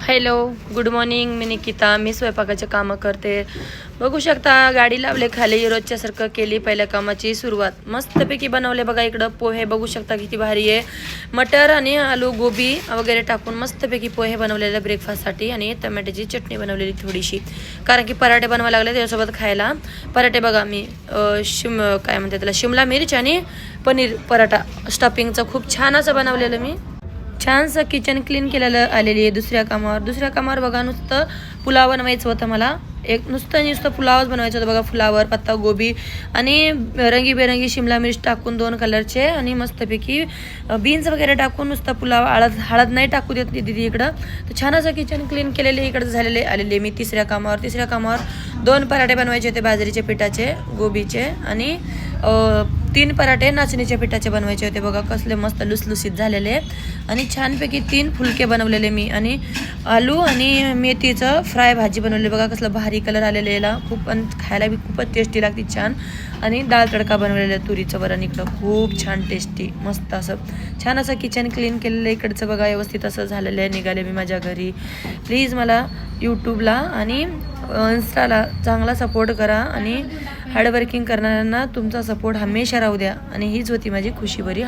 Hello, good morning. मी निकिता. मी स्वयंपाकाचे कामं करते. बघू शकता गाडी लावले खाली, रोजच्यासारखं केली पहिल्या कामाची सुरुवात. मस्तपैकी बनवले बघा. इकडं पोहे बघू शकता किती भारी आहे. मटर आणि आलू गोबी वगैरे टाकून मस्तपैकी पोहे बनवलेले ब्रेकफास्टसाठी. आणि टमॅटोची चटणी बनवलेली थोडीशी, कारण की पराठे बनवायला लागले त्याच्यासोबत खायला. पराठे बघा मी काय म्हणते त्याला, शिमला मिरची आणि पनीर पराठा स्टफिंगचं खूप छान असं बनवलेलं मी. छानसं किचन क्लीन केलेलं आलेली आहे. दुसऱ्या कामावर बघा नुसतं पुलाव बनवायचं होतं मला. नुसतं पुलावच बनवायचं होतं बघा. फ्लावर, पत्ता गोबी आणि रंगीबेरंगी शिमला मिर्च टाकून 2 कलरचे, आणि मस्तपैकी बीन्स वगैरे टाकून नुसता पुलाव. हळद नाही टाकू देत दीदी इकडं. तर छान असं किचन क्लीन केलेले इकडं झालेले आलेले मी. तिसऱ्या कामावर 2 पराठे बनवायचे होते बाजरीच्या पिठाचे गोबीचे, आणि 3 पराठे नाचणीच्या पिठाचे बनवायचे होते बघा. कसले मस्त लुसलुसीत झालेले. आणि छानपैकी 3 फुलके बनवलेले मी, आणि आलू आणि मेथीचं फ्राय भाजी बनवली बघा. कसलं भारी कलर आलेला खूप, आणि खायला बी खूपच टेस्टी लागते छान. आणि डाळ तडका बनवलेलं तुरीचं वरण इकडं, खूप छान टेस्टी मस्त असं. छान असं किचन क्लीन केलेलं इकडचं बघा. व्यवस्थित असं झालेलं आहे. निघाले मी माझ्या घरी. प्लीज मला यूट्यूबला आणि इन्स्टाला चांगला सपोर्ट करा, आणि हार्डवर्किंग करणाऱ्यांना तुमचा सपोर्ट हमेशा राहू द्या. आणि हीच होती माझी खुशी भरी